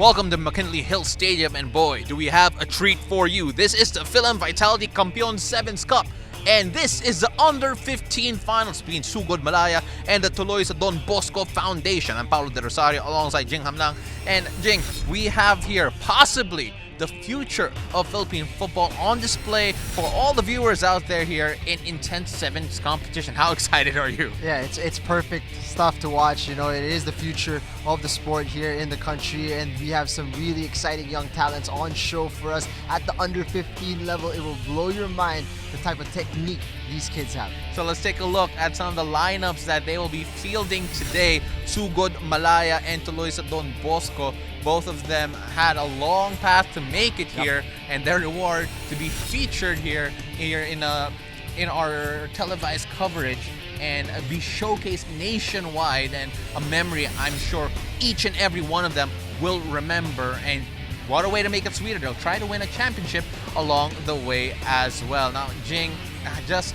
Welcome to McKinley Hill Stadium, and boy, do we have a treat for you. This is the Philam Vitality Kampeon 7's Cup, and this is the Under 15 finals between Sugod Malaya and the Tuloy Don Bosco Foundation. I'm Paulo de Rosario alongside Jing Hamlang. And Jing, we have here possibly the future of Philippine football on display for all the viewers out there here in intense 7's competition. How excited are you? Yeah, it's perfect stuff to watch. You know, it is the future of the sport here in the country, and we have some really exciting young talents on show for us at the under 15 level. It will blow your mind the type of technique these kids have. So let's take a look at some of the lineups that they will be fielding today. Sugod Malaya and Tuloy Don Bosco, both of them had a long path to make it here, and their reward to be featured here in our televised coverage and be showcased nationwide, and a memory I'm sure each and every one of them will remember. And what a way to make it sweeter. They'll try to win a championship along the way as well. Now, Jing, just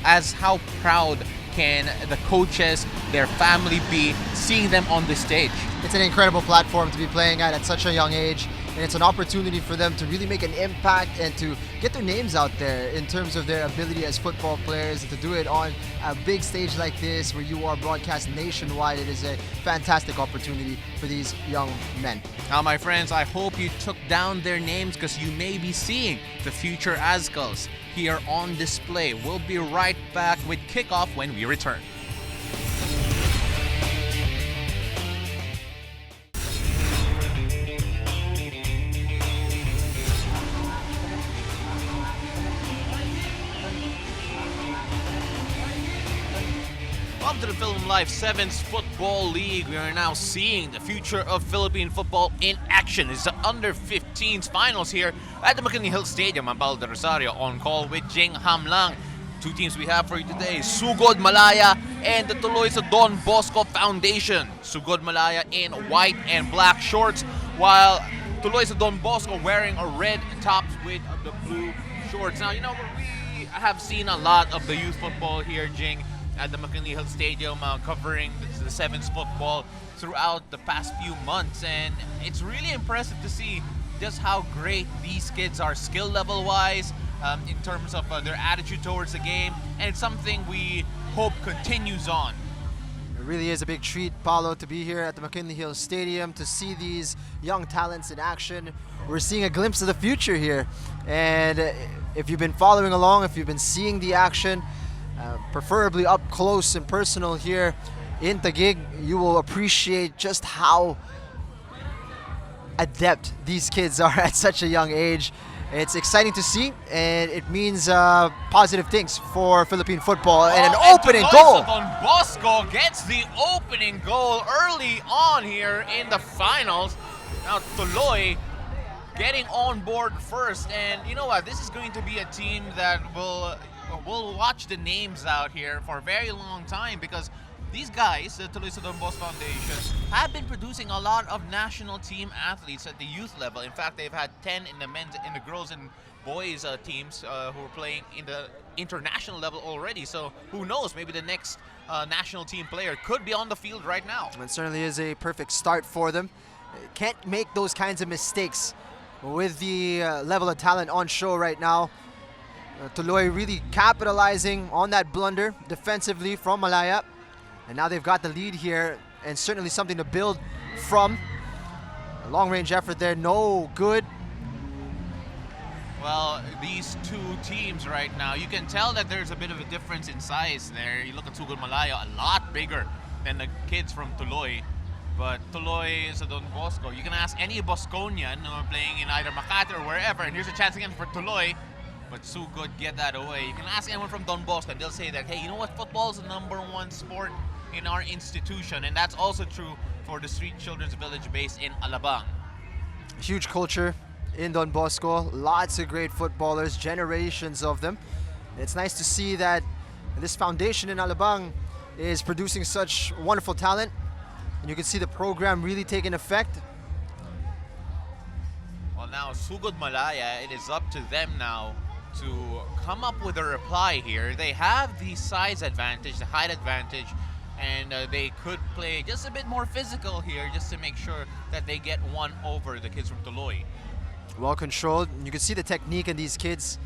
as how proud can the coaches, their family be seeing them on this stage? It's an incredible platform to be playing at such a young age, and it's an opportunity for them to really make an impact and to get their names out there in terms of their ability as football players, and to do it on a big stage like this where you are broadcast nationwide. It is a fantastic opportunity for these young men. Now, my friends, I hope you took down their names, because you may be seeing the future Azkals here on display. We'll be right back with kickoff when we return. Welcome to the Philam Live 7's Football League. We are now seeing the future of Philippine football in action. It's the Under 15s finals here at the McKinley Hill Stadium. I'm Paulo de Rosario on call with Jing Hamlang. Two teams we have for you today, Sugod Malaya and the Tuloy Don Bosco Foundation. Sugod Malaya in white and black shorts, while Tuloy Don Bosco wearing a red top with the blue shorts. Now, you know, we have seen a lot of the youth football here, Jing, at the McKinley Hill Stadium, covering the 7's football throughout the past few months, and it's really impressive to see just how great these kids are skill level wise, in terms of their attitude towards the game, and it's something we hope continues on. It really is a big treat, Paulo, to be here at the McKinley Hill Stadium to see these young talents in action. We're seeing a glimpse of the future here, and if you've been following along, if you've been seeing the action, preferably up close and personal here in Taguig, you will appreciate just how adept these kids are at such a young age. It's exciting to see, and it means positive things for Philippine football. And an opening goal! Don Bosco gets the opening goal early on here in the finals. Now Tuloy getting on board first, and you know what? This is going to be a team that we'll watch the names out here for a very long time, because these guys, the Tuloy Don Bosco Foundation, have been producing a lot of national team athletes at the youth level. In fact, they've had 10 in the men's, in the girls and boys teams who are playing in the international level already. So who knows, maybe the next national team player could be on the field right now. It certainly is a perfect start for them. Can't make those kinds of mistakes with the level of talent on show right now. Tuloy really capitalizing on that blunder defensively from Malaya. And now they've got the lead here, and certainly something to build from. A long-range effort there, no good. Well, these two teams right now, you can tell that there's a bit of a difference in size there. You look at Sugod Malaya, a lot bigger than the kids from Tuloy. But Tuloy is a Don Bosco. You can ask any Bosconian playing in either Makati or wherever, and here's a chance again for Tuloy. But Sugod get that away. You can ask anyone from Don Bosco, and they'll say that, hey, you know what? Football is the #1 sport in our institution, and that's also true for the Street Children's Village based in Alabang. Huge culture in Don Bosco. Lots of great footballers, generations of them. It's nice to see that this foundation in Alabang is producing such wonderful talent, and you can see the program really taking effect. Well, now Sugod Malaya, it is up to them now to come up with a reply here. They have the size advantage, the height advantage, and they could play just a bit more physical here just to make sure that they get one over the kids from Tuloy. Well controlled. You can see the technique in these kids,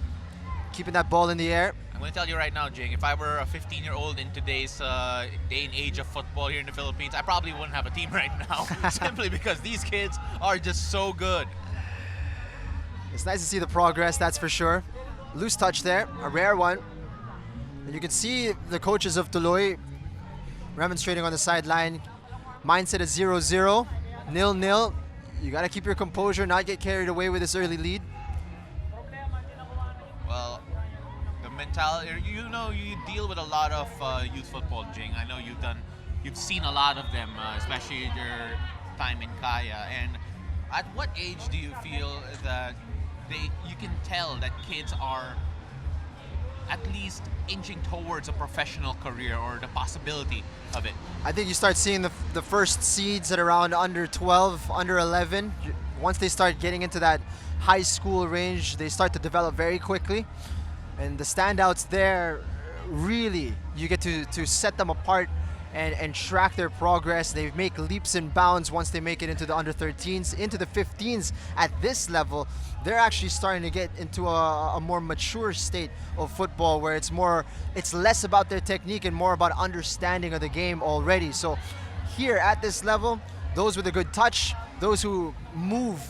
keeping that ball in the air. I'm going to tell you right now, Jing, if I were a 15-year-old in today's day and age of football here in the Philippines, I probably wouldn't have a team right now, simply because these kids are just so good. It's nice to see the progress, that's for sure. Loose touch there, a rare one. And you can see the coaches of Tuloy remonstrating on the sideline. Mindset is 0-0, 0-0. You got to keep your composure, not get carried away with this early lead. Well, the mentality, you know, you deal with a lot of youth football, Jing. I know you've seen a lot of them, especially your time in Kaya. And at what age do you feel that you can tell that kids are at least inching towards a professional career or the possibility of it? I think you start seeing the first seeds at around under 12, under 11. Once they start getting into that high school range, they start to develop very quickly. And the standouts there, really, you get to set them apart and track their progress. They make leaps and bounds once they make it into the under 13s, into the 15s. At this level, they're actually starting to get into a more mature state of football where it's less about their technique and more about understanding of the game already. So here at this level, those with a good touch, those who move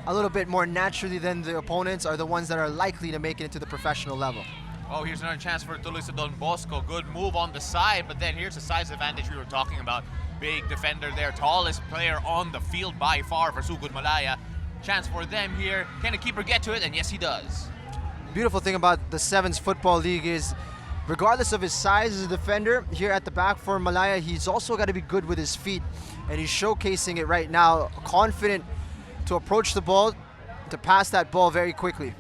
a little bit more naturally than the opponents are the ones that are likely to make it into the professional level. Oh, here's another chance for Tuloy sa Don Bosco. Good move on the side, but then here's the size advantage we were talking about. Big defender there, tallest player on the field by far for Sugod Malaya. Chance for them here. Can the keeper get to it? And yes, he does. Beautiful thing about the 7's Football League is, regardless of his size as a defender, here at the back for Malaya, he's also got to be good with his feet. And he's showcasing it right now, confident to approach the ball, to pass that ball very quickly.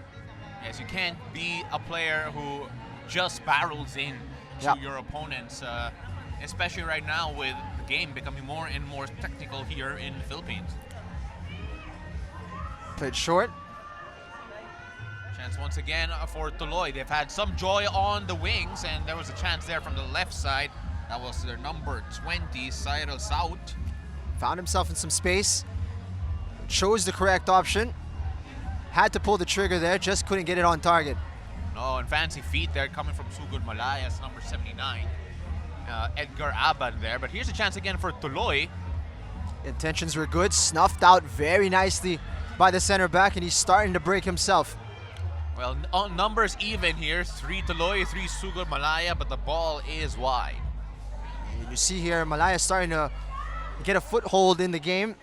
Yes, you can't be a player who just barrels in to your opponents, especially right now with the game becoming more and more technical here in the Philippines. Played short. Chance once again for Tuloy. They've had some joy on the wings, and there was a chance there from the left side. That was their number 20, Cyril Saut. Found himself in some space, chose the correct option. Had to pull the trigger there, just couldn't get it on target. No, and fancy feet there coming from Sugod Malaya's number 79. Edgar Aban there, but here's a chance again for Tuloy. Intentions were good, snuffed out very nicely by the center back, and he's starting to break himself. Well, numbers even here, 3 Tuloy, 3 Sugod Malaya, but the ball is wide. And you see here, Malaya starting to get a foothold in the game.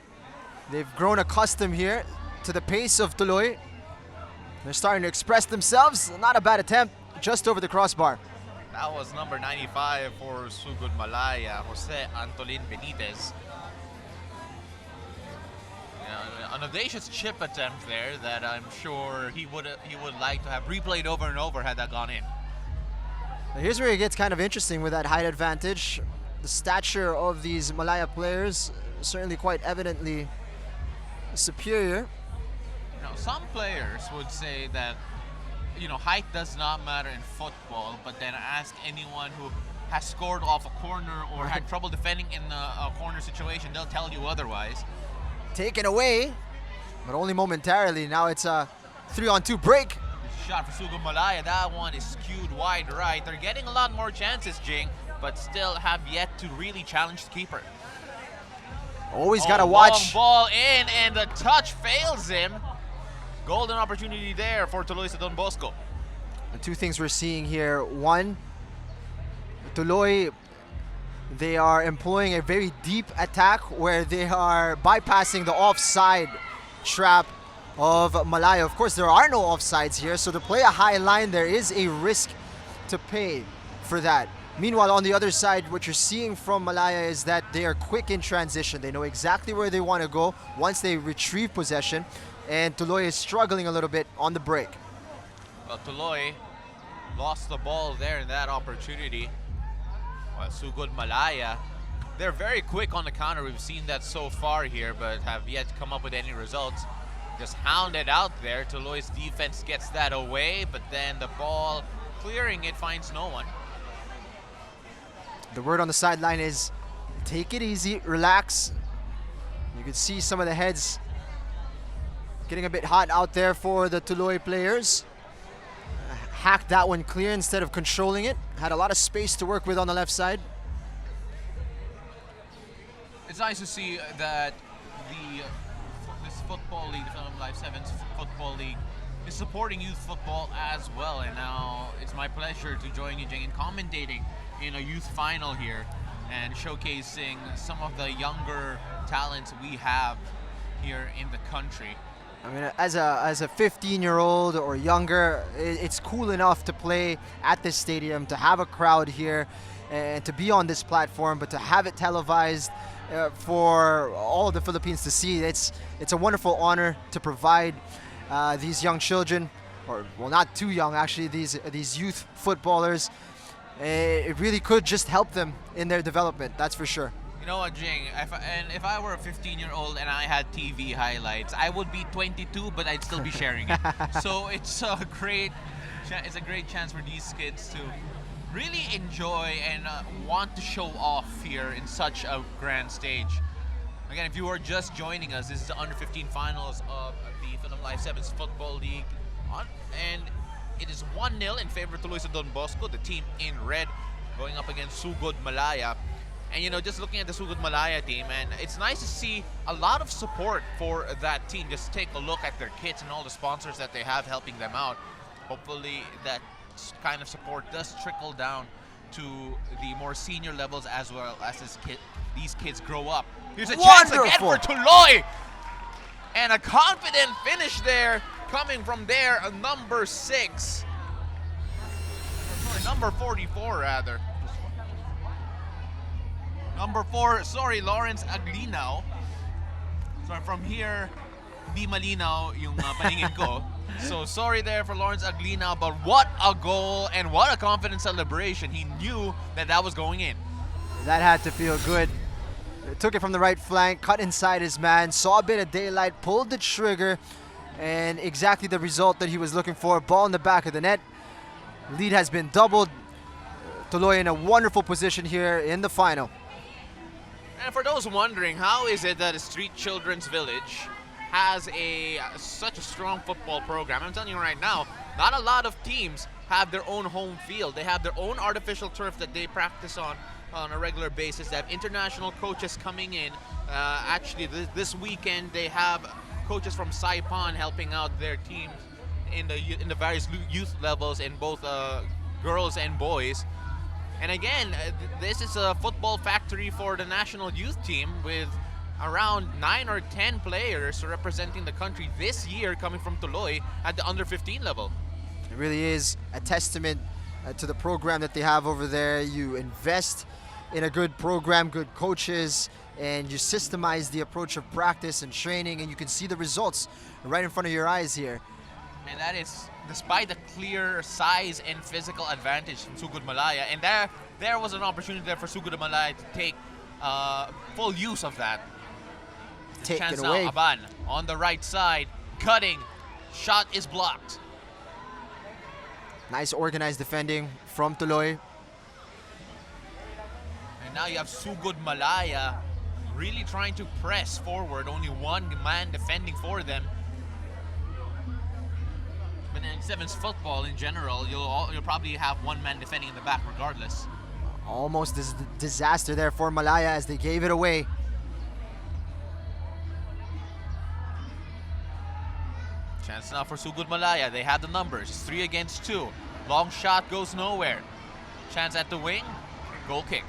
They've grown accustomed here to the pace of Tuloy. They're starting to express themselves. Not a bad attempt, just over the crossbar. That was number 95 for Sugod Malaya, Jose Antolin Benitez. An audacious chip attempt there that I'm sure he would like to have replayed over and over had that gone in. Now here's where it gets kind of interesting with that height advantage. The stature of these Malaya players certainly quite evidently superior. Now, some players would say that, height does not matter in football, but then ask anyone who has scored off a corner or had trouble defending in a corner situation, they'll tell you otherwise. Taken away, but only momentarily. Now it's a 3-on-2 break. Shot for Sugod Malaya. That one is skewed wide right. They're getting a lot more chances, Jing, but still have yet to really challenge the keeper. Always got to watch. Long ball in, and the touch fails him. Golden opportunity there for Tuloy sa Don Bosco. The two things we're seeing here. One, Tuloy, they are employing a very deep attack where they are bypassing the offside trap of Malaya. Of course, there are no offsides here, so to play a high line, there is a risk to pay for that. Meanwhile, on the other side, what you're seeing from Malaya is that they are quick in transition. They know exactly where they want to go once they retrieve possession, and Tuloy is struggling a little bit on the break. Well, Tuloy lost the ball there in that opportunity. Well, Sugod Malaya, they're very quick on the counter. We've seen that so far here, but have yet to come up with any results. Just hounded out there. Tuloy's defense gets that away, but then the ball, clearing it, finds no one. The word on the sideline is take it easy, relax. You can see some of the heads getting a bit hot out there for the Tuloy players. Hacked that one clear instead of controlling it. Had a lot of space to work with on the left side. It's nice to see that this football league, the Philam Live 7's football league, is supporting youth football as well. And now it's my pleasure to join you, Jing, in commentating in a youth final here and showcasing some of the younger talents we have here in the country. I mean, as a 15-year-old or younger, it's cool enough to play at this stadium, to have a crowd here, and to be on this platform, but to have it televised for all of the Philippines to see, it's a wonderful honor to provide these young children, or well, not too young actually, these youth footballers. It really could just help them in their development, that's for sure. You know what, Jing? If I were a 15-year-old and I had TV highlights, I would be 22, but I'd still be sharing it. So it's a great chance for these kids to really enjoy and want to show off here in such a grand stage. Again, if you are just joining us, this is the Under-15 finals of the Philam Live 7's Football League, and it is 1-0 in favor of Tuloy sa Don Bosco, the team in red, going up against Sugod Malaya. And, you know, just looking at the Sugod Malaya team, and it's nice to see a lot of support for that team. Just take a look at their kits and all the sponsors that they have helping them out. Hopefully that kind of support does trickle down to the more senior levels as well as these kids grow up. Here's a chance again for Tuloy! And a confident finish there, coming from there, number 6. Sorry, number 44 rather. Number 4, sorry, Lawrence Aglinaw. Sorry, from here, di malinaw yung paningin ko. So sorry there for Lawrence Aglinaw, but what a goal and what a confident celebration. He knew that that was going in. That had to feel good. Took it from the right flank, cut inside his man, saw a bit of daylight, pulled the trigger, and exactly the result that he was looking for. Ball in the back of the net. Lead has been doubled. Tuloy in a wonderful position here in the final. And for those wondering, how is it that a street children's village has such a strong football program? I'm telling you right now, not a lot of teams have their own home field. They have their own artificial turf that they practice on a regular basis. They have international coaches coming in. Actually, this weekend they have coaches from Saipan helping out their teams in the various youth levels in both girls and boys. And again, this is a football factory for the national youth team with around 9 or 10 players representing the country this year coming from Tuloy at the under-15 level. It really is a testament to the program that they have over there. You invest in a good program, good coaches, and you systemize the approach of practice and training, and you can see the results right in front of your eyes here. And that is despite the clear size and physical advantage from Sugod Malaya. And there was an opportunity there for Sugod Malaya to take full use of that. Take chance it away. Now, Aban on the right side, cutting. Shot is blocked. Nice organized defending from Tuloy. And now you have Sugod Malaya really trying to press forward. Only one man defending for them. But in 7's football in general, you'll probably have one man defending in the back regardless. Almost disaster there for Malaya as they gave it away. Chance now for Sugod Malaya. They have the numbers. 3 against 2. Long shot goes nowhere. Chance at the wing. Goal kick.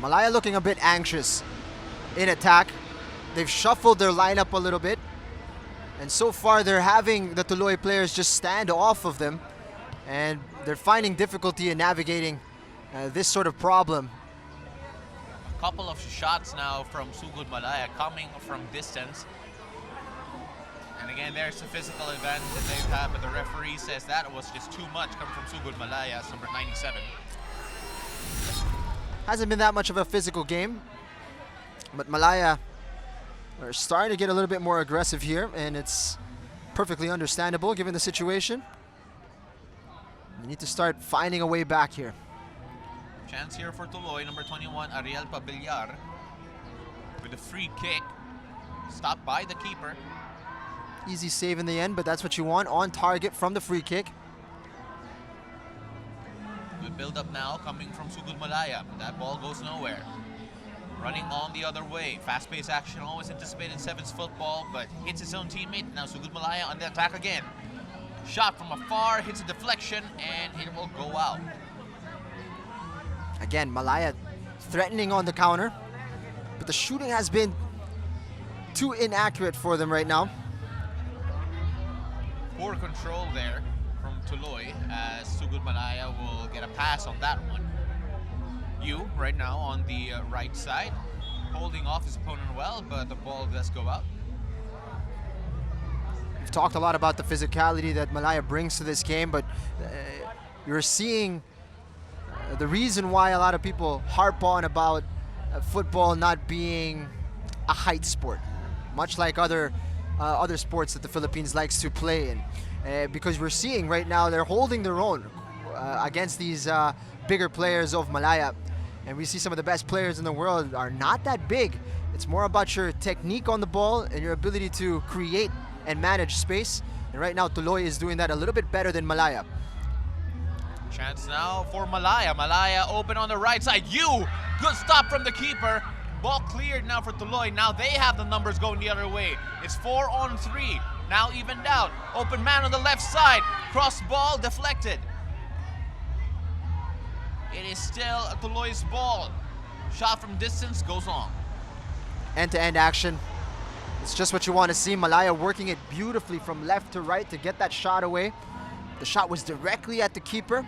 Malaya looking a bit anxious in attack. They've shuffled their lineup a little bit. And so far, they're having the Tuloy players just stand off of them. And they're finding difficulty in navigating this sort of problem. A couple of shots now from Sugod Malaya coming from distance. And again, there's the physical advantage that they've had, but the referee says that was just too much coming from Sugod Malaya, number 97. Hasn't been that much of a physical game. But Malaya are starting to get a little bit more aggressive here, and it's perfectly understandable given the situation. You need to start finding a way back here. Chance here for Tuloy, number 21, Ariel Pabillar. With a free kick. Stopped by the keeper. Easy save in the end, but that's what you want, on target from the free kick. Good build up now coming from Sugod Malaya. That ball goes nowhere. Running on the other way. Fast-paced action, always anticipated in 7's football, but hits his own teammate. Now Sugod Malaya on the attack again. Shot from afar, hits a deflection, and it will go out. Again, Malaya threatening on the counter, but the shooting has been too inaccurate for them right now. Poor control there from Tuloy, as Sugod Malaya will get a pass on that one. Yu right now on the right side, holding off his opponent well, but the ball does go out. We've talked a lot about the physicality that Malaya brings to this game, but you're seeing the reason why a lot of people harp on about football not being a height sport, much like other sports that the Philippines likes to play in, because we're seeing right now they're holding their own against these bigger players of Malaya, and we see some of the best players in the world are not that big. It's more about your technique on the ball and your ability to create and manage space, and right now Tuloy is doing that a little bit better than Malaya. Chance now for Malaya. Malaya open on the right side. Yu, good stop from the keeper. Ball cleared now for Tuloy. Now they have the numbers going the other way. It's 4-on-3. Now evened out. Open man on the left side. Cross ball deflected. It is still Tuloy's ball. Shot from distance goes on. End-to-end action. It's just what you want to see. Malaya working it beautifully from left to right to get that shot away. The shot was directly at the keeper.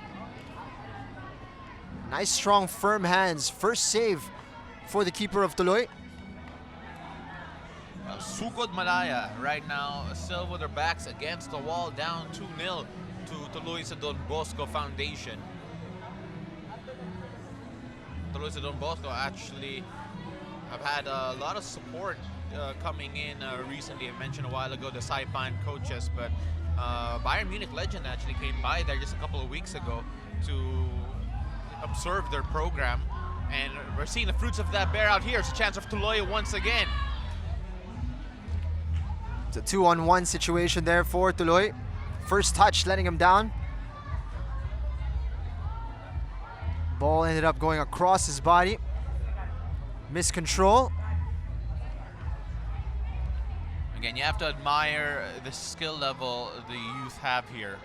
Nice, strong, firm hands. First save for the keeper of Tuloy. Sugod Malaya right now still with their backs against the wall, down 2-0 to Tuloy sa Don Bosco Foundation. Tuloy sa Don Bosco actually have had a lot of support coming in recently. I mentioned a while ago the Saipan coaches, but Bayern Munich legend actually came by there just a couple of weeks ago to observe their program, and we're seeing the fruits of that bear out here. It's a chance of Tuloy once again. It's a 2-on-1 situation there for Tuloy. First touch letting him down. Ball ended up going across his body. Miscontrol. Again, you have to admire the skill level the youth have here.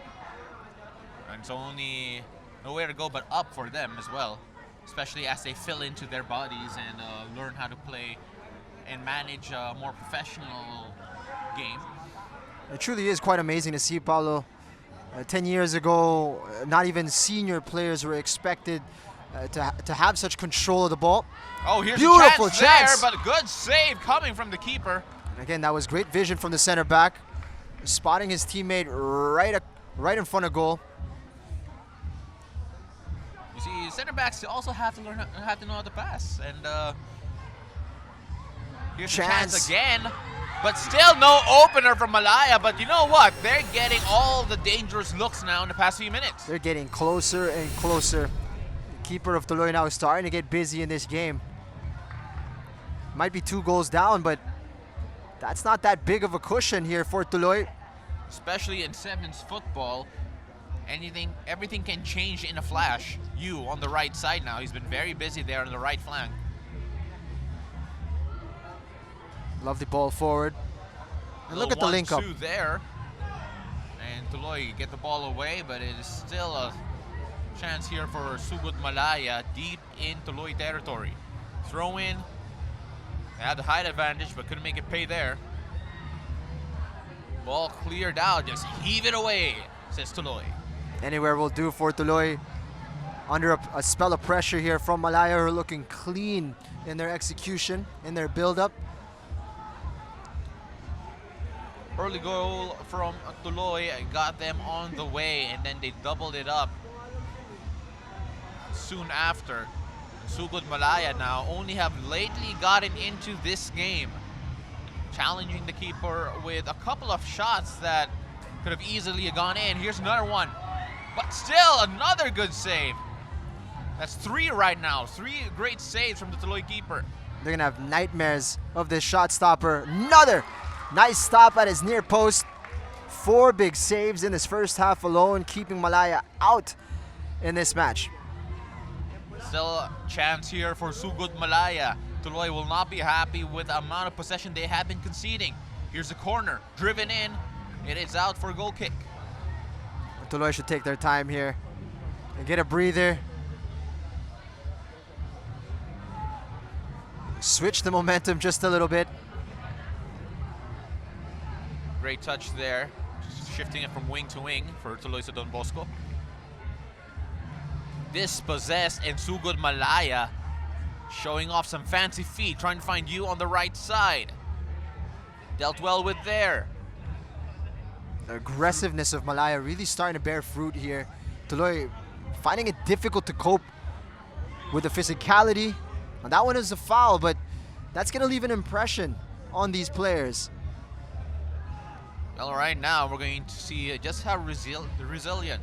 And it's only nowhere to go but up for them as well, especially as they fill into their bodies and learn how to play and manage a more professional game. It truly is quite amazing to see, Paulo. 10 years ago, not even senior players were expected to have such control of the ball. Oh, here's beautiful a chance there, but a good save coming from the keeper. And again, that was great vision from the center back, spotting his teammate right in front of goal. You see, center backs also have to know how to pass, and here's a chance again. But still no opener from Malaya. But you know what? They're getting all the dangerous looks now in the past few minutes. They're getting closer and closer. The keeper of Tuloy now is starting to get busy in this game. Might be 2 goals down, but that's not that big of a cushion here for Tuloy. Especially in 7's football, everything can change in a flash. Yu on the right side now. He's been very busy there on the right flank. Lovely ball forward. And look at the link up. 1-2 there. And Tuloy get the ball away, but it is still a chance here for Sugod Malaya deep in Tuloy territory. Throw in. They had the height advantage, but couldn't make it pay there. Ball cleared out. Just heave it away, says Tuloy. Anywhere will do for Tuloy. Under a spell of pressure here from Malaya, who are looking clean in their execution, in their build-up. Early goal from Tuloy got them on the way, and then they doubled it up soon after. Sugod Malaya now only have lately gotten into this game, challenging the keeper with a couple of shots that could have easily gone in. Here's another one, but still another good save. That's 3 right now. 3 great saves from the Tuloy keeper. They're going to have nightmares of this shot stopper. Another nice stop at his near post. 4 big saves in this first half alone, keeping Malaya out in this match. Still a chance here for Sugod Malaya. Tuloy will not be happy with the amount of possession they have been conceding. Here's a corner, driven in. It is out for a goal kick. Tuloy should take their time here and get a breather. Switch the momentum just a little bit. Great touch there. Just shifting it from wing to wing for Tuloy sa Don Bosco. Dispossessed and Sugod Malaya showing off some fancy feet, trying to find you on the right side. Dealt well with there. The aggressiveness of Malaya really starting to bear fruit here. Tuloy finding it difficult to cope with the physicality. And that one is a foul, but that's going to leave an impression on these players. Well, right now we're going to see just how resilient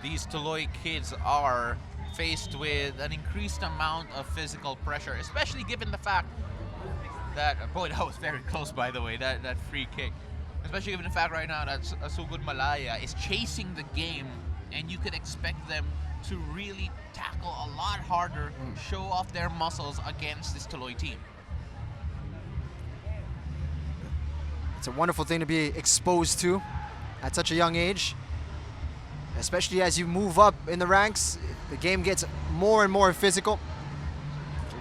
these Tuloy kids are faced with an increased amount of physical pressure, especially given the fact that, boy, that was very close, by the way, that free kick. Especially given the fact right now that Sugod Malaya is chasing the game, and you could expect them to really tackle a lot harder, show off their muscles against this Tuloy team. It's a wonderful thing to be exposed to at such a young age. Especially as you move up in the ranks, the game gets more and more physical.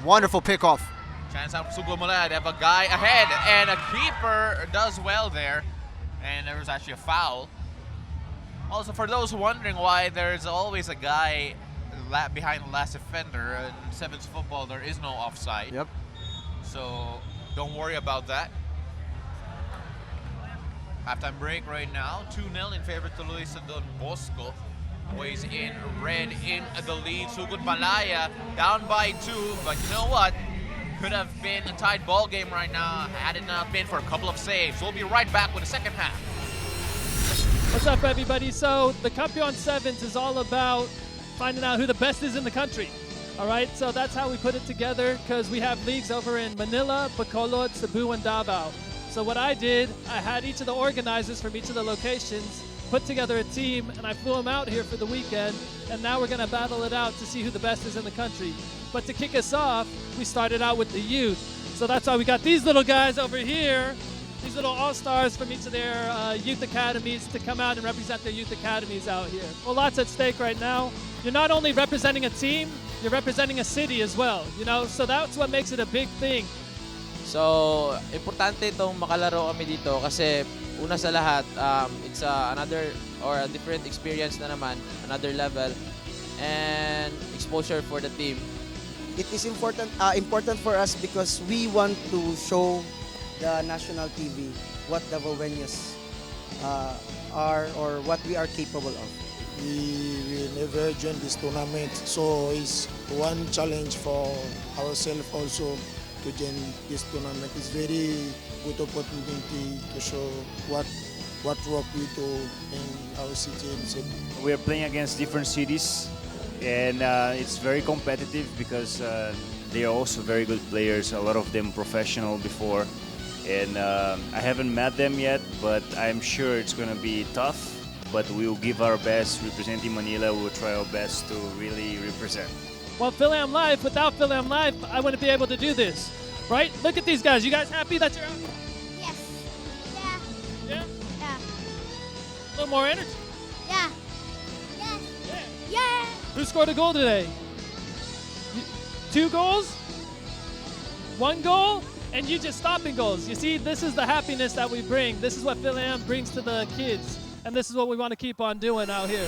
Wonderful pickoff. Chance out for Sugod Malaya. They have a guy ahead, and a keeper does well there. And there was actually a foul. Also, for those wondering why there's always a guy behind the last defender, in 7's football there is no offside. Yep. So don't worry about that. Halftime break right now. 2-0 in favor of Tuloy sa Don Bosco. Boys in red in the lead. Sugod Malaya down by 2, but you know what? Could have been a tied ball game right now had it not been for a couple of saves. We'll be right back with the second half. What's up, everybody? So the Kampeon 7's is all about finding out who the best is in the country. All right, so that's how we put it together, because we have leagues over in Manila, Bacolod, Cebu, and Davao. So what I did, I had each of the organizers from each of the locations put together a team, and I flew them out here for the weekend, and now we're going to battle it out to see who the best is in the country. But to kick us off, we started out with the youth. So that's why we got these little guys over here, these little all-stars from each of their youth academies to come out and represent their youth academies out here. Well, lots at stake right now. You're not only representing a team, you're representing a city as well, you know? So that's what makes it a big thing. So, importante itong makalaro kami dito kasi una sa lahat, it's another or a different experience na naman, another level, and exposure for the team. It is important for us because we want to show the national TV what the Vovenius are or what we are capable of. We will never join this tournament, so it's one challenge for ourselves also to join this tournament. It's very good opportunity to show what work we do in our city. We are playing against different cities, and it's very competitive because they are also very good players. A lot of them professional before, and I haven't met them yet, but I'm sure it's going to be tough. But we will give our best representing Manila. We will try our best to really represent. Well, Philam Life, without Philam Life, I wouldn't be able to do this, right? Look at these guys. You guys happy that you're out? Yes. Yeah. Yeah? Yeah. A little more energy. Yeah. Yes. Yeah. Yeah. Who scored a goal today? 2 goals? 1 goal? And you just stopping goals. You see, this is the happiness that we bring. This is what Philam brings to the kids. And this is what we want to keep on doing out here.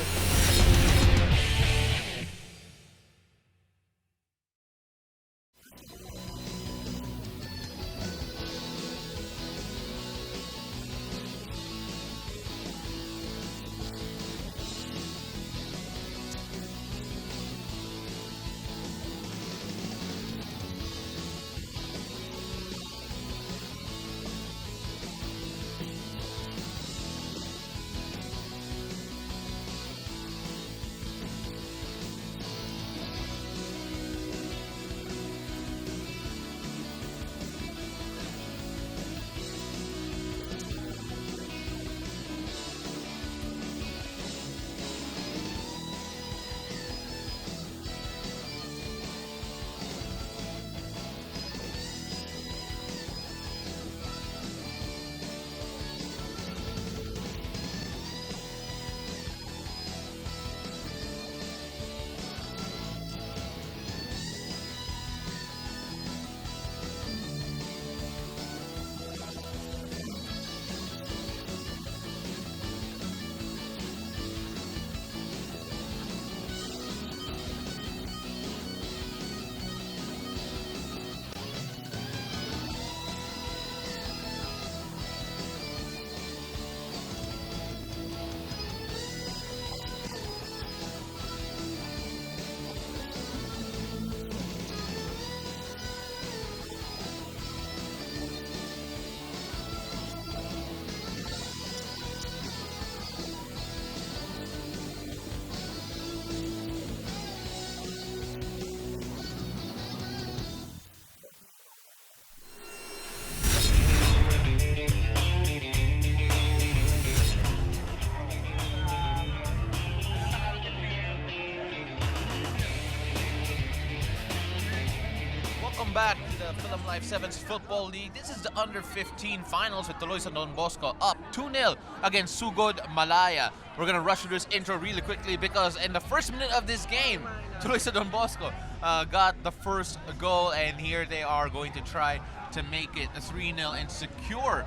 Welcome back to the Philam Live 7's Football League. This is the Under-15 Finals with Tuloy sa Don Bosco up 2-0 against Sugod, Malaya. We're going to rush through this intro really quickly because in the first minute of this game, Tuloy sa Don Bosco got the first goal, and here they are going to try to make it a 3-0 and secure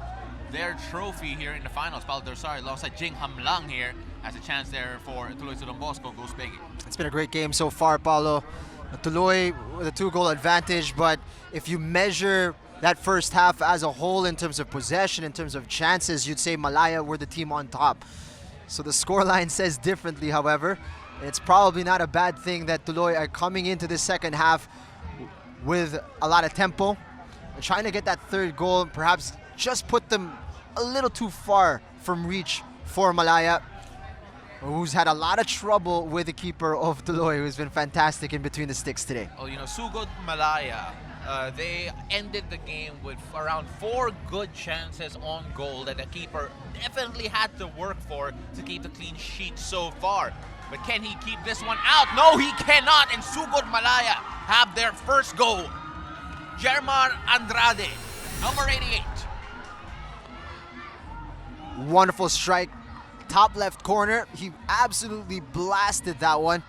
their trophy here in the finals. Paulo Dorsari alongside Jing Hamlang here has a chance there for Tuloy sa Don Bosco. Goes big. It's been a great game so far, Paulo. Tuloy with a 2-goal advantage, but if you measure that first half as a whole in terms of possession, in terms of chances, you'd say Malaya were the team on top. So the scoreline says differently, however. It's probably not a bad thing that Tuloy are coming into the second half with a lot of tempo and trying to get that third goal, perhaps just put them a little too far from reach for Malaya, who's had a lot of trouble with the keeper of Tuloy, who's been fantastic in between the sticks today. Oh, you know, Sugod Malaya, they ended the game with around 4 good chances on goal that the keeper definitely had to work for to keep the clean sheet so far. But can he keep this one out? No, he cannot, and Sugod Malaya have their first goal. Germar Andrade, number 88. Wonderful strike. Top left corner, he absolutely blasted that one.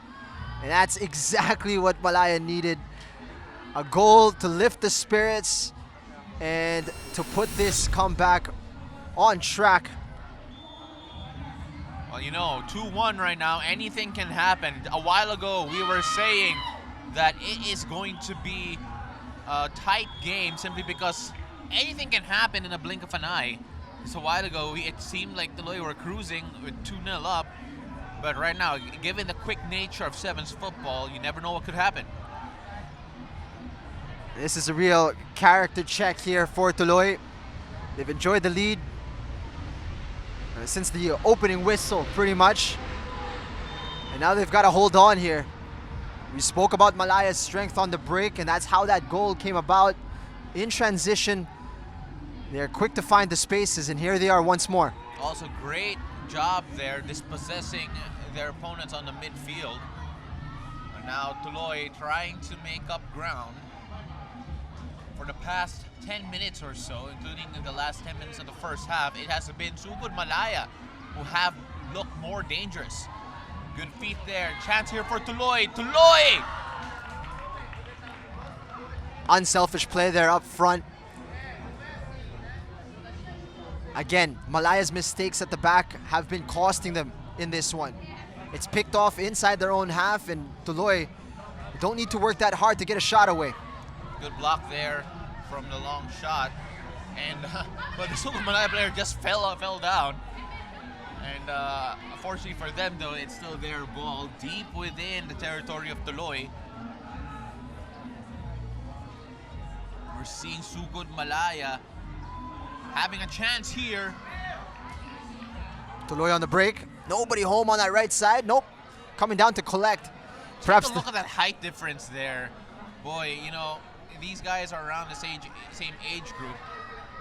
And that's exactly what Malaya needed. A goal to lift the spirits and to put this comeback on track. Well, you know, 2-1 right now, anything can happen. A while ago, we were saying that it is going to be a tight game simply because anything can happen in a blink of an eye. Just a while ago, it seemed like Tuloy were cruising with 2-0 up. But right now, given the quick nature of 7's football, you never know what could happen. This is a real character check here for Tuloy. They've enjoyed the lead since the opening whistle, pretty much. And now they've got to hold on here. We spoke about Malaya's strength on the break, and that's how that goal came about. In transition, they're quick to find the spaces, and here they are once more. Also, great job there dispossessing their opponents on the midfield. And now Tuloy trying to make up ground. For the past 10 minutes or so, including in the last 10 minutes of the first half, it has been Sugod Malaya who have looked more dangerous. Good feet there. Chance here for Tuloy. Tuloy! Unselfish play there up front. Again, Malaya's mistakes at the back have been costing them in this one. It's picked off inside their own half, and Tuloy don't need to work that hard to get a shot away. Good block there from the long shot. And but the Sugod Malaya player just fell down. And unfortunately for them, though, it's still their ball deep within the territory of Tuloy. We're seeing Sugod Malaya having a chance here. Tuloy on the break. Nobody home on that right side. Nope. Coming down to collect. Perhaps Take a look at that height difference there. Boy, you know, these guys are around the same age group.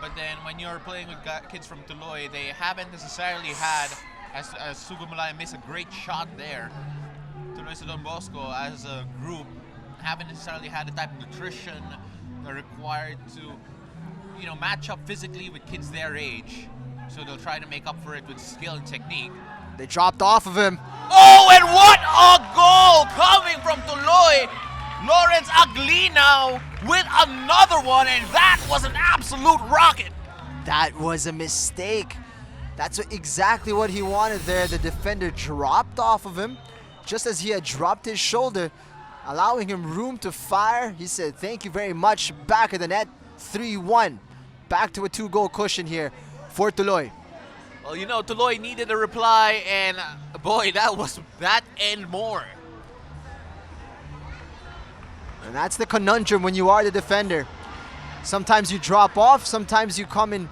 But then when you're playing with kids from Tuloy, they haven't necessarily had, as Sugod Malaya missed a great shot there. Tuloy sa Don Bosco as a group haven't necessarily had the type of nutrition they're required to, you know, match up physically with kids their age. So they'll try to make up for it with skill and technique. They dropped off of him. Oh, and what a goal coming from Tuloy! Lawrence Aglina with another one, and that was an absolute rocket. That was a mistake. That's exactly what he wanted there. The defender dropped off of him just as he had dropped his shoulder, allowing him room to fire. He said, thank you very much. Back of the net, 3-1. Back to a 2-goal cushion here for Tuloy. Well, you know, Tuloy needed a reply, and boy, that was that and more. And that's the conundrum when you are the defender. Sometimes you drop off, sometimes you come and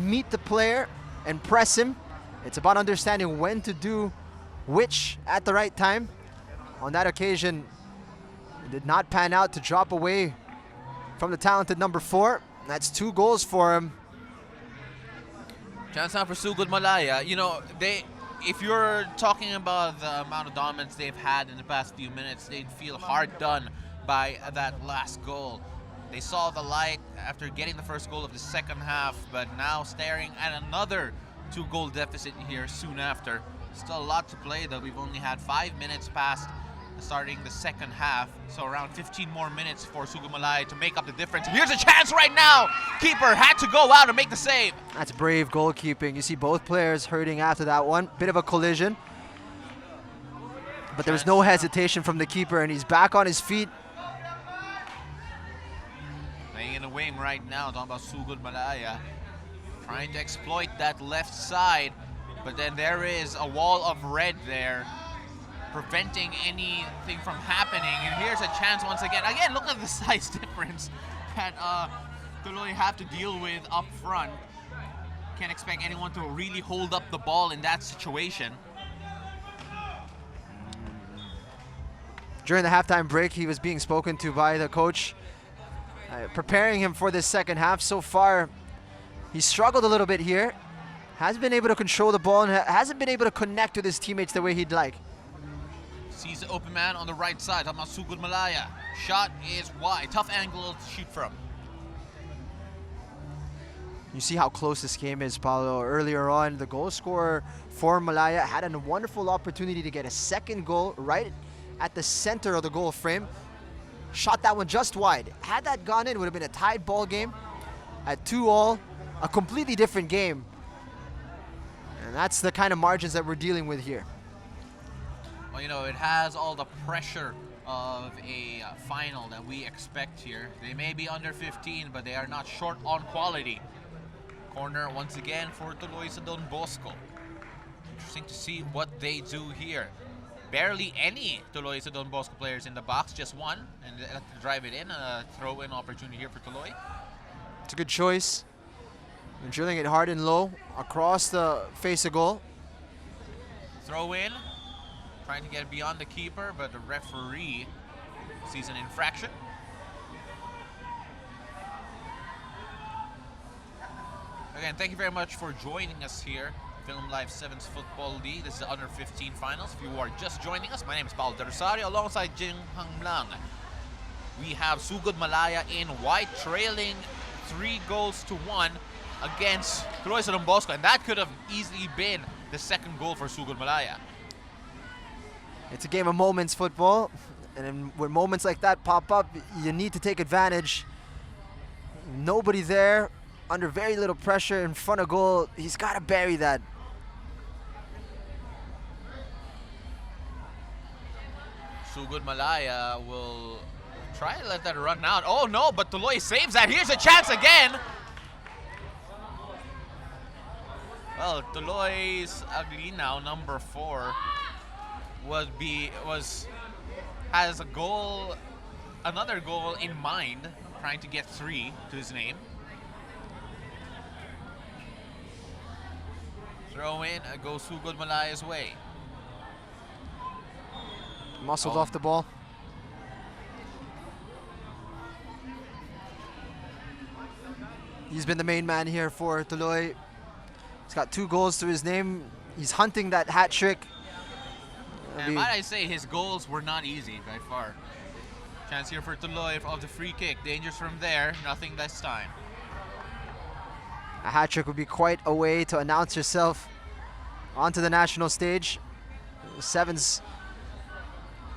meet the player and press him. It's about understanding when to do which at the right time. On that occasion, it did not pan out to drop away from the talented number 4. That's 2 goals for him. Chance now for Sugod Malaya. You know, if you're talking about the amount of dominance they've had in the past few minutes, they'd feel hard done by that last goal. They saw the light after getting the first goal of the second half, but now staring at another 2-goal deficit here soon after. Still a lot to play though. We've only had 5 minutes past starting the second half, so around 15 more minutes for Sugod Malaya to make up the difference. Here's a chance right now. Keeper had to go out and make the save. That's brave goalkeeping. You see both players hurting after that one. Bit of a collision. But there was no hesitation from the keeper, and he's back on his feet. Playing in the wing right now, talking about Sugod Malaya. Trying to exploit that left side, but then there is a wall of red there, preventing anything from happening. And here's a chance once again. Again, look at the size difference that Tuloy have to deal with up front. Can't expect anyone to really hold up the ball in that situation. During the halftime break, he was being spoken to by the coach, preparing him for this second half. So far, he struggled a little bit here. Hasn't been able to control the ball and hasn't been able to connect with his teammates the way he'd like. Sees the open man on the right side. Talking about Sugod Malaya. Shot is wide. Tough angle to shoot from. You see how close this game is, Paulo. Earlier on, the goal scorer for Malaya had a wonderful opportunity to get a second goal right at the center of the goal frame. Shot that one just wide. Had that gone in, it would have been a tied ball game at 2-2, a completely different game. And that's the kind of margins that we're dealing with here. Well, you know, it has all the pressure of a final that we expect here. They may be under 15, but they are not short on quality. Corner once again for Tuloy sa Don Bosco. Interesting to see what they do here. Barely any Tuloy sa Don Bosco players in the box, just one, and they have to drive it in. A throw-in opportunity here for Tuloy. It's a good choice. And drilling it hard and low across the face of goal. Throw in, trying to get it beyond the keeper, but the referee sees an infraction. Again, thank you very much for joining us here. Philam Live 7's Football League. This is the Under 15 Finals. If you are just joining us, my name is Paul De Rosario alongside Jing Hang Lang. We have Sugod Malaya in white, trailing 3-1 against Tuloy sa Don Bosco, and that could have easily been the second goal for Sugod Malaya. It's a game of moments, football, and then when moments like that pop up, you need to take advantage. Nobody there, under very little pressure in front of goal. He's got to bury that. Sugod Malaya will try to let that run out. Oh no, but Tuloy saves that. Here's a chance again. Well, Tuloy's Aglinaw, number 4, has a goal, another goal in mind, trying to get 3 to his name. Throw in, goes Sugod Malaya's way. Muscled off the ball. He's been the main man here for Tuloy. He's got 2 goals to his name. He's hunting that hat trick. And might I say, his goals were not easy by far. Chance here for Tuloy of the free kick. Dangers from there, nothing this time. A hat trick would be quite a way to announce yourself onto the national stage. 7's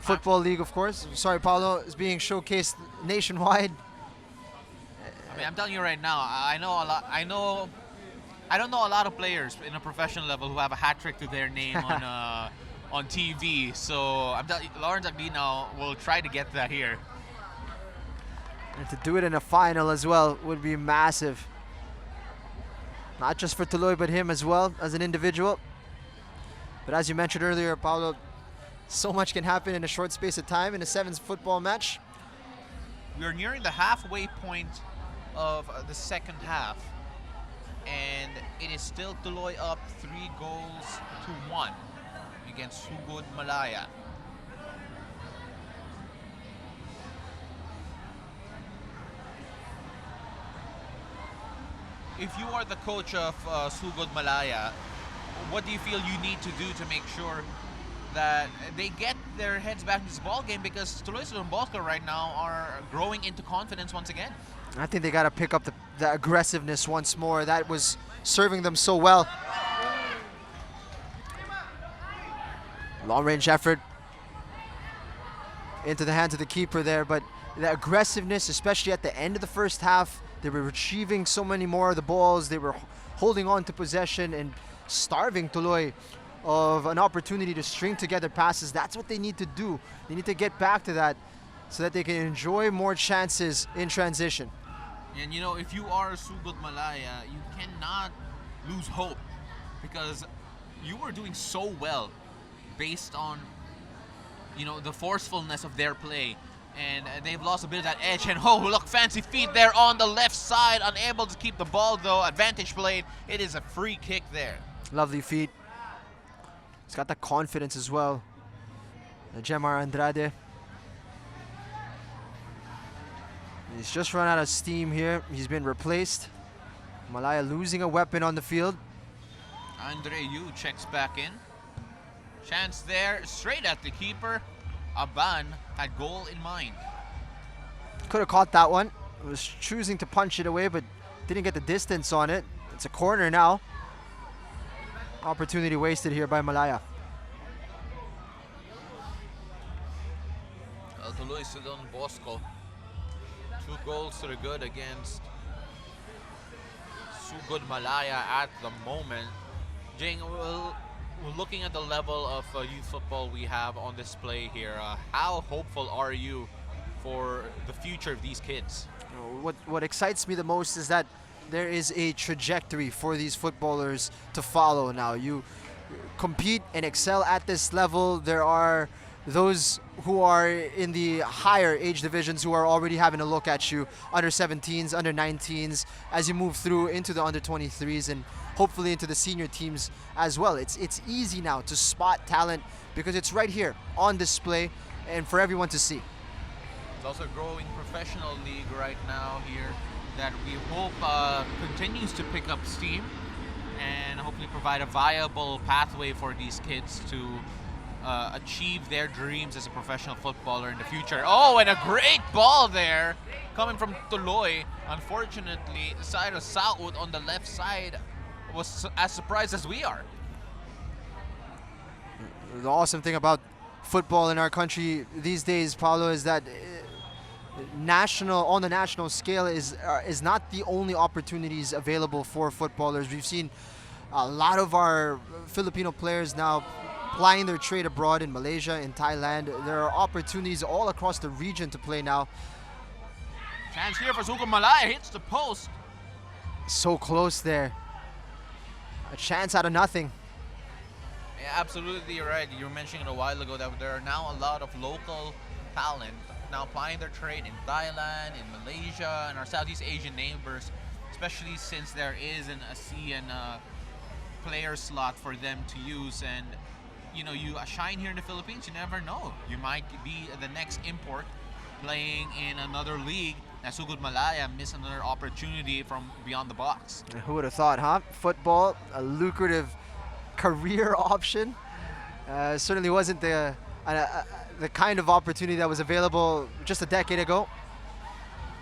Football League, of course. Sorry, Paulo, is being showcased nationwide. I mean, I'm telling you right now, I know a lot. I don't know a lot of players in a professional level who have a hat trick to their name on TV. So I'm telling you, Lawrence Aglinaw will try to get that here. And to do it in a final as well would be massive. Not just for Tuloy, but him as well as an individual. But as you mentioned earlier, Paulo, so much can happen in a short space of time in a 7's football match. We are nearing the halfway point of the second half, and it is still Tuloy up 3-1 against Sugod Malaya. If you are the coach of Sugod Malaya, what do you feel you need to do to make sure that they get their heads back in this ball game, because Tuloy and Bosco right now are growing into confidence once again. I think they got to pick up the aggressiveness once more. That was serving them so well. Long range effort into the hands of the keeper there, but the aggressiveness, especially at the end of the first half, they were retrieving so many more of the balls. They were holding on to possession and starving Tuloy of an opportunity to string together passes. That's what they need to do. They need to get back to that so that they can enjoy more chances in transition. And you know, if you are Sugod Malaya, you cannot lose hope, because you were doing so well based on, you know, the forcefulness of their play. And they've lost a bit of that edge. And oh, look, fancy feet there on the left side. Unable to keep the ball though. Advantage played. It is a free kick there. Lovely feet. He's got the confidence as well. Jemar Andrade. He's just run out of steam here. He's been replaced. Malaya losing a weapon on the field. Andre Yu checks back in. Chance there, straight at the keeper. Aban had goal in mind. Could have caught that one. Was choosing to punch it away, but didn't get the distance on it. It's a corner now. Opportunity wasted here by Malaya. Tuloy Sugod Bosco. 2 goals to the good against Sugod Malaya at the moment. Jing, we're looking at the level of youth football we have on display here. How hopeful are you for the future of these kids? What excites me the most is that there is a trajectory for these footballers to follow now. You compete and excel at this level. There are those who are in the higher age divisions who are already having a look at you, under 17s, under 19s, as you move through into the under 23s and hopefully into the senior teams as well. It's easy now to spot talent because it's right here on display and for everyone to see. It's also a growing professional league right now here that we hope continues to pick up steam and hopefully provide a viable pathway for these kids to achieve their dreams as a professional footballer in the future. Oh, and a great ball there coming from Tuloy. Unfortunately, the side of Saud on the left side was as surprised as we are. The awesome thing about football in our country these days, Paulo, is that on the national scale is not the only opportunities available for footballers. We've seen a lot of our Filipino players now plying their trade abroad in Malaysia, in Thailand. There are opportunities all across the region to play now. Chance here for Sugod Malaya, hits the post. So close there. A chance out of nothing. Yeah, absolutely right. You were mentioning a while ago that there are now a lot of local talent now applying their trade in Thailand, in Malaysia, and our Southeast Asian neighbors, especially since there is an ASEAN player slot for them to use. And you know, you shine here in the Philippines, you never know. You might be the next import playing in another league. And Sugod Malaya miss another opportunity from beyond the box. Who would have thought, huh? Football, a lucrative career option. Certainly wasn't the kind of opportunity that was available just a decade ago.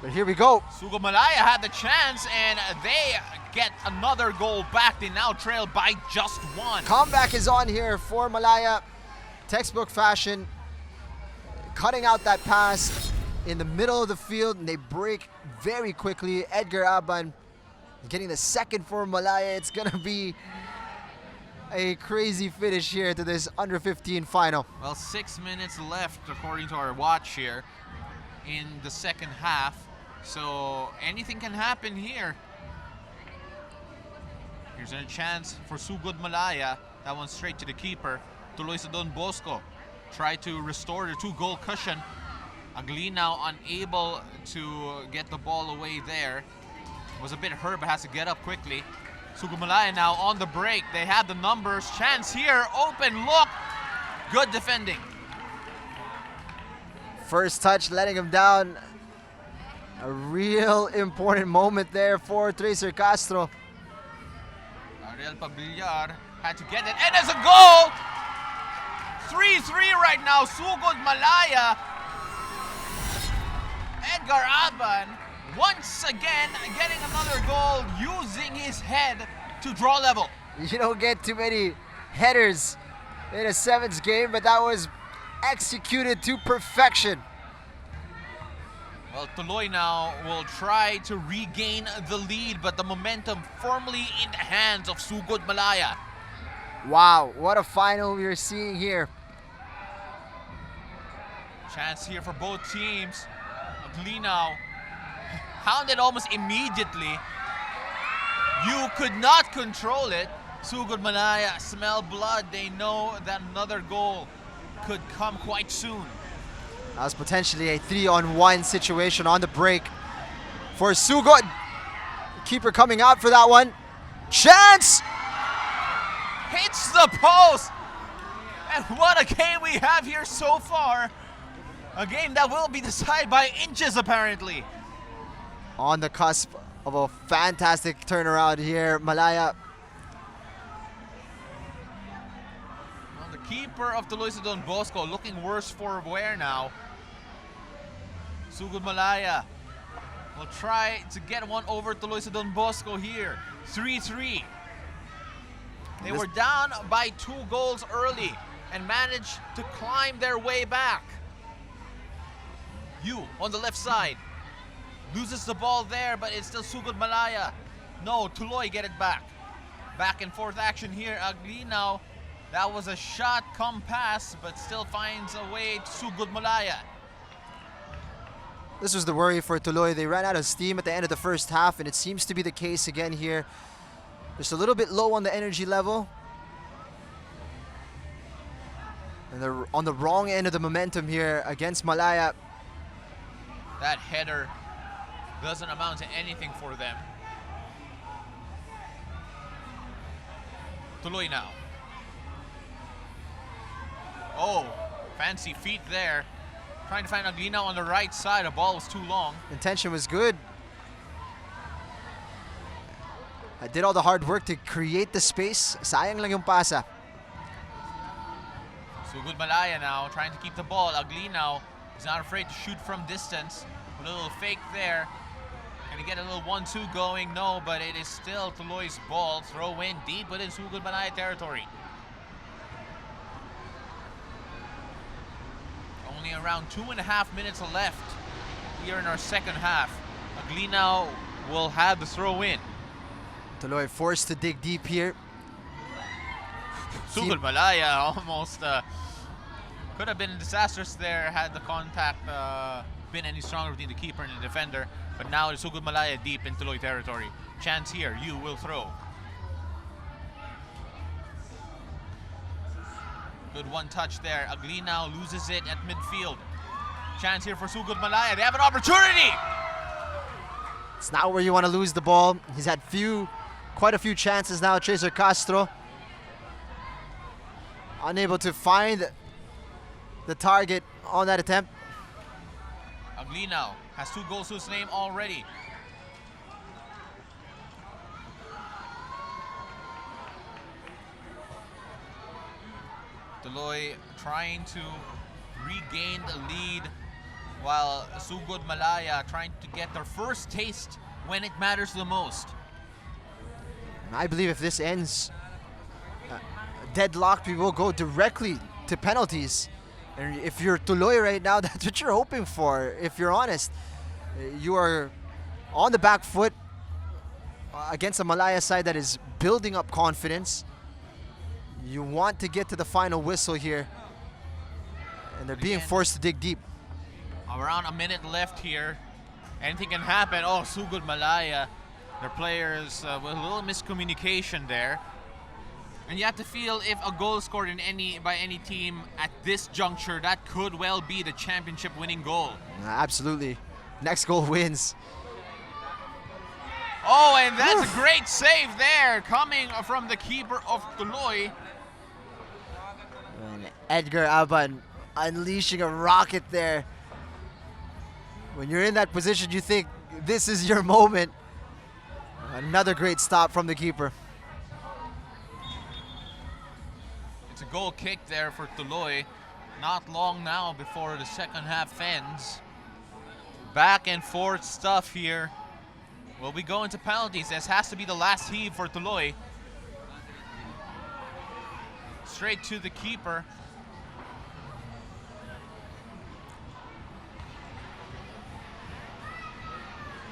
But here we go. Sugod Malaya had the chance, and they get another goal back. They now trail by just 1. Comeback is on here for Malaya. Textbook fashion. Cutting out that pass in the middle of the field, and they break very quickly. Edgar Aban getting the second for Malaya. It's going to be a crazy finish here to this under 15 final. Well, 6 minutes left according to our watch here in the second half. So anything can happen here. Here's a chance for Sugod Malaya. That one straight to the keeper. Tuloy Sugod Bosco try to restore the 2-goal cushion. Agli now unable to get the ball away there. Was a bit hurt but has to get up quickly. Sugod Malaya now on the break. They have the numbers. Chance here. Open look. Good defending. First touch letting him down. A real important moment there for Tracer Castro. Ariel Pabillar had to get it. And there's a goal! 3-3 right now. Sugod Malaya. Edgar Aban once again getting another goal using his head to draw level. You don't get too many headers in a 7's game, but that was executed to perfection. Well, Tuloy now will try to regain the lead, but the momentum firmly in the hands of Sugod Malaya. Wow, what a final we are seeing here. Chance here for both teams. Glinaw hounded almost immediately. You could not control it. Sugod Malaya smell blood. They know that another goal could come quite soon. That was potentially a 3-on-1 situation on the break for Sugod. Keeper coming out for that one. Chance! Hits the post! And what a game we have here so far. A game that will be decided by inches, apparently. On the cusp of a fantastic turnaround here, Malaya. Well, the keeper of Tuloy Don Bosco looking worse for wear now. Sugod Malaya will try to get one over Tuloy Don Bosco here. 3-3. They were down by 2 goals early and managed to climb their way back. Yu on the left side. Loses the ball there, but it's still Sugod Malaya. No, Tuloy get it back. Back and forth action here. Glinaw, that was a shot come pass, but still finds a way to Sugod Malaya. This was the worry for Tuloy. They ran out of steam at the end of the first half, and it seems to be the case again here. Just a little bit low on the energy level. And they're on the wrong end of the momentum here against Malaya. That header doesn't amount to anything for them. Tuloy now. Oh, fancy feet there. Trying to find Glinaw on the right side. The ball was too long. Intention was good. I did all the hard work to create the space. Sayang lang yung pasa. Sugod Malaya now trying to keep the ball. Glinaw is not afraid to shoot from distance. A little fake there. Can he get a little 1-2 going? No, but it is still Tuloy's ball. Throw in deep within Sugod Malaya territory. Only around 2.5 minutes left here in our second half. Glinaw will have the throw in. Tuloy forced to dig deep here. Sugod Malaya almost could have been disastrous there had the contact been any stronger between the keeper and the defender. But now it's Sugod Malaya deep in Tuloy territory. Chance here, Yu will throw. Good one touch there. Glinaw loses it at midfield. Chance here for Sugod Malaya. They have an opportunity! It's not where you want to lose the ball. He's had quite a few chances now. Tracer Castro unable to find the target on that attempt. Glinaw has 2 goals to his name already. Tuloy trying to regain the lead while Sugod Malaya trying to get their first taste when it matters the most. I believe if this ends deadlocked, we will go directly to penalties. And if you're Tuloy right now, that's what you're hoping for. If you're honest, you are on the back foot against a Malaya side that is building up confidence. You want to get to the final whistle here, and they're being forced to dig deep. Around a minute left here. Anything can happen. Oh, Sugod Malaya. Their players with a little miscommunication there. And you have to feel if a goal scored by any team at this juncture, that could well be the championship winning goal. Absolutely. Next goal wins. Oh, and that's a great save there coming from the keeper of Tuloy. And Edgar Aban unleashing a rocket there. When you're in that position, you think this is your moment. Another great stop from the keeper. It's a goal kick there for Tuloy. Not long now before the second half ends. Back and forth stuff here. Will we go into penalties? This has to be the last heave for Tuloy. Straight to the keeper.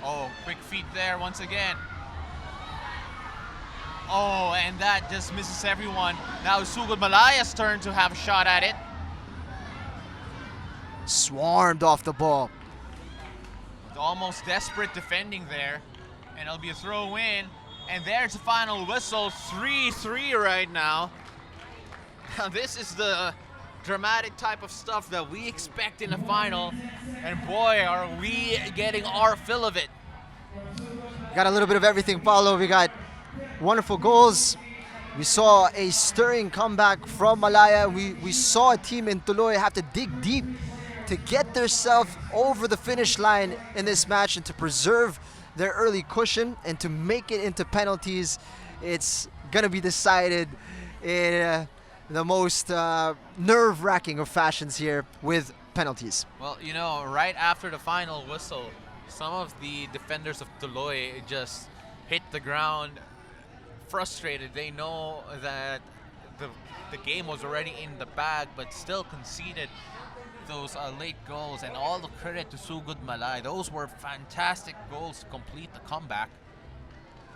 Oh, quick feet there once again. Oh, and that just misses everyone. Now Sugod Malaya's turn to have a shot at it. Swarmed off the ball. Almost desperate defending there. And it'll be a throw in. And there's the final whistle. 3-3 right now. Now this is the dramatic type of stuff that we expect in the final. And boy, are we getting our fill of it. Got a little bit of everything, Paulo. We got wonderful goals. We saw a stirring comeback from Malaya. We saw a team in Tuloy have to dig deep to get themselves over the finish line in this match and to preserve their early cushion and to make it into penalties. It's gonna be decided in the most nerve-wracking of fashions here with penalties. Well, you know, right after the final whistle, some of the defenders of Tuloy just hit the ground frustrated. They know that the game was already in the bag, but still conceded those late goals. And all the credit to Sugod Malaya. Those were fantastic goals to complete the comeback.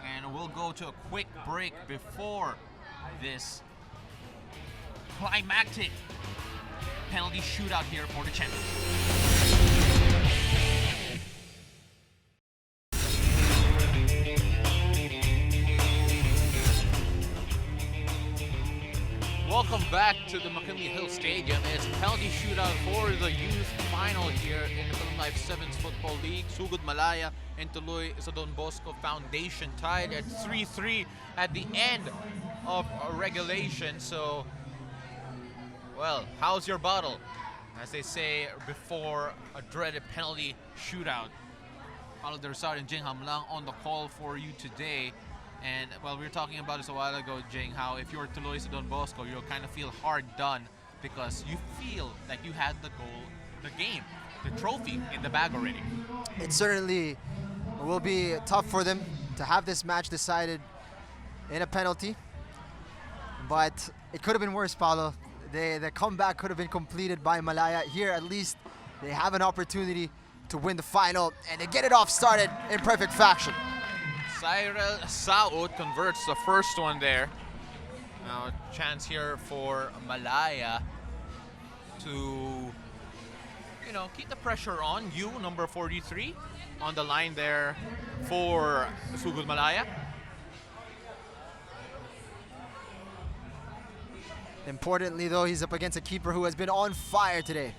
And we'll go to a quick break before this climactic penalty shootout here for the champions. Welcome back to the McKinley Hill Stadium. It's a penalty shootout for the youth final here in the Philam Life 7's Football League. Sugod Malaya and Tuloy sa Don Bosco Foundation tied at 3-3 at the end of regulation. So, well, how's your bottle? As they say before a dreaded penalty shootout. Paulo de Rosar and Jing Hamlang on the call for you today. And well, we were talking about this a while ago, Jing, how if you're Tuloy sa Don Bosco, you'll kind of feel hard done because you feel like you had the goal, the game, the trophy in the bag already. It certainly will be tough for them to have this match decided in a penalty, but it could have been worse, Paulo. The comeback could have been completed by Malaya. Here, at least, they have an opportunity to win the final and to get it off started in perfect fashion. Cyril Saud converts the first one there. Now, chance here for Malaya to, you know, keep the pressure on. You, number 43, on the line there for Sugod Malaya. Importantly, though, he's up against a keeper who has been on fire today.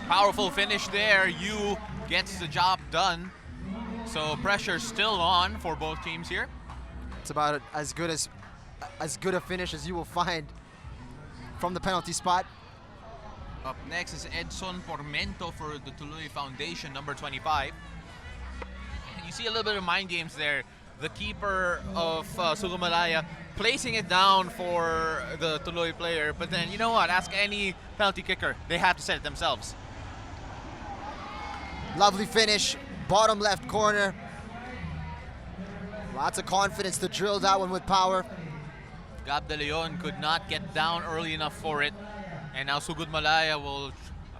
Powerful finish there. You gets the job done. So pressure still on for both teams here. It's about as good a finish as you will find from the penalty spot. Up next is Edson Pormento for the Tuloy Foundation, number 25. You see a little bit of mind games there. The keeper of Sugod Malaya placing it down for the Tuloy player, but then you know what? Ask any penalty kicker, they have to set it themselves. Lovely finish, bottom left corner. Lots of confidence to drill that one with power. Gab De Leon could not get down early enough for it. And now Sugod Malaya will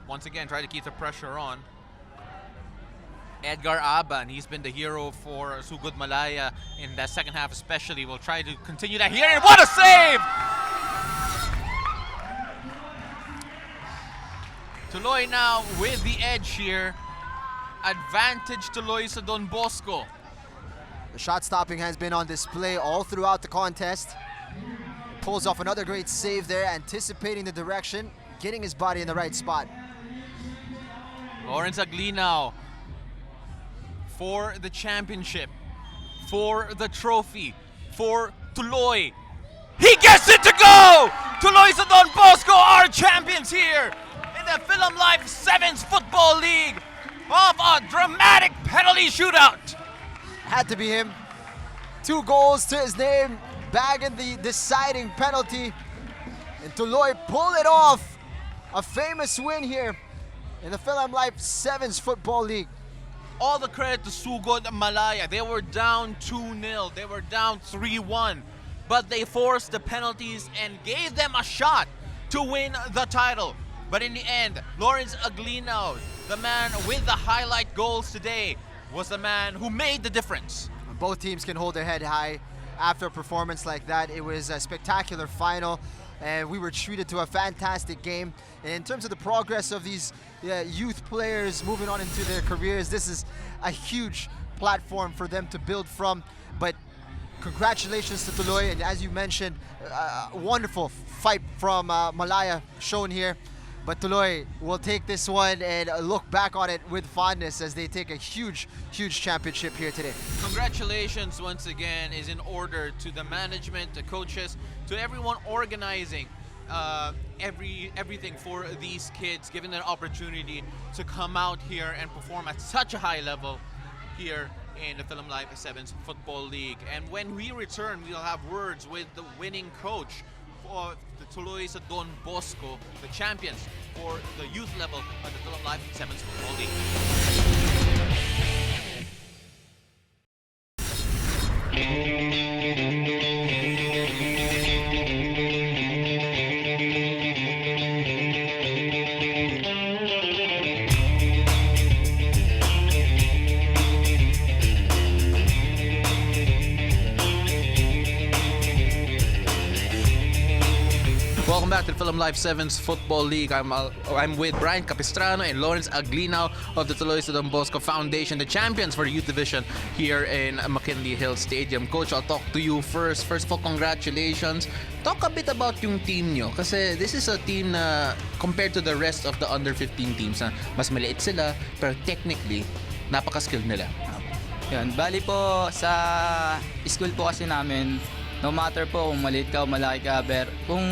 once again try to keep the pressure on. Edgar Aban, he's been the hero for Sugod Malaya in that second half especially. Will try to continue that here, and what a save! Tuloy now with the edge here. Advantage Tuloy sa Don Bosco. The shot stopping has been on display all throughout the contest. Pulls off another great save there, anticipating the direction, getting his body in the right spot. Lawrence Aglinaw for the championship, for the trophy, for Tuloy. He gets it to go! Tuloy sa Don Bosco are champions here in the Philam Life 7's Football League of a dramatic penalty shootout. Had to be him. 2 goals to his name, bagging the deciding penalty. And Tuloy pull it off. A famous win here in the Philam Life 7's Football League. All the credit to Sugod and Malaya. They were down 2-0. They were down 3-1. But they forced the penalties and gave them a shot to win the title. But in the end, Lawrence Aglino, the man with the highlight goals today, was the man who made the difference. Both teams can hold their head high after a performance like that. It was a spectacular final, and we were treated to a fantastic game. And in terms of the progress of these youth players moving on into their careers, this is a huge platform for them to build from. But congratulations to Tuloy, and as you mentioned, a wonderful fight from Malaya shown here. But Tuloy will take this one and look back on it with fondness as they take a huge, huge championship here today. Congratulations once again is in order to the management, the coaches, to everyone organizing everything for these kids, giving them an opportunity to come out here and perform at such a high level here in the Philam Life 7's Football League. And when we return, we'll have words with the winning coach for the Tuloy sa Don Bosco, the champions for the youth level of the Philam Life 7's Football Welcome back to the Philam Life 7's Football League. I'm with Brian Capistrano and Lawrence Aglino of the Tuloy sa Don Bosco Foundation, the champions for the youth division here in McKinley Hill Stadium. Coach, I'll talk to you first. First of all, congratulations. Talk a bit about yung team nyo. Kasi this is a team na compared to the rest of the under-15 teams, na mas maliit sila, pero technically, napaka-skilled nila. Yan, bali po sa school po kasi namin, no matter po kung maliit ka o malaki ka, kung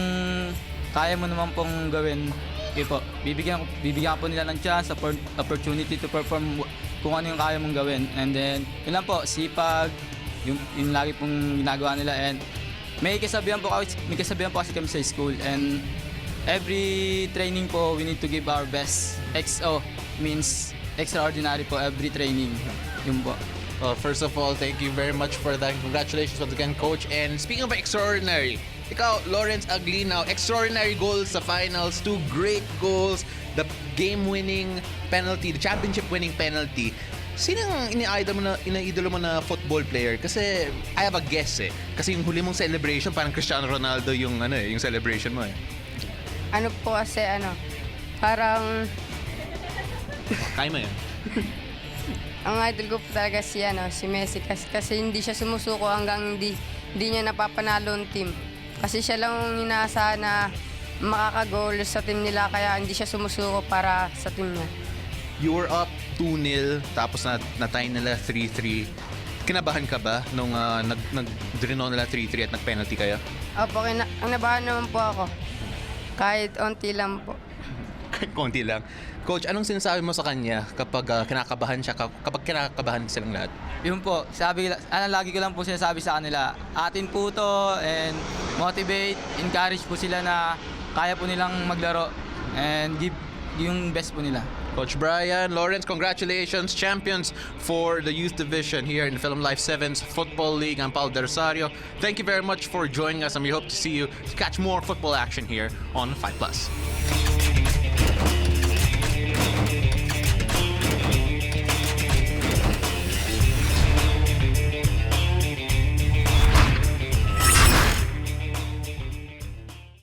kaya mo naman pong gawin, okay po, bibigyan po nila ng chance, opportunity to perform kung ano yung kaya mong gawin. And then, yun lang po, sipag, yung lagi pong ginagawa nila. And may kasabihan po kasi kami sa school. And every training po, we need to give our best. XO means extraordinary po, every training. Yun po. Well, first of all, thank you very much for that. Congratulations once again, Coach. And speaking of extraordinary, ikaw, Lawrence Aglino, extraordinary goals sa finals, 2 great goals, the game-winning penalty, the championship-winning penalty. Sinong ina-idolo mo na football player? Kasi I have a guess eh. Kasi yung huli mong celebration, parang Cristiano Ronaldo yung yung celebration mo eh. Ano po kasi parang Kaya mo yan. ang idol ko po talaga si Messi kasi hindi siya sumusuko hanggang hindi niya napapanalo ang team. Kasi siya lang ang inaasahan na makakagol sa team nila, kaya hindi siya sumusuko para sa team niya. You were up 2-0, tapos na-tie nila 3-3. Kinabahan ka ba nung nag-drino nila 3-3 at nag-penalty kayo? Opo, ang nabahan naman po ako. Kahit onti lang po. Konti lang. Coach, anong sinasabi mo sa kanya kapag kinakabahan siya, kapag kinakabahan silang lahat? Yun po, lagi ko lang po sinasabi sa kanila, atin po to, and motivate, encourage po sila na kaya po nilang maglaro and give yung best po nila. Coach Brian, Lawrence, congratulations, champions for the youth division here in the Philam Life 7's Football League. I'm Paul Dersario. Thank you very much for joining us, and we hope to see you to catch more football action here on 5+.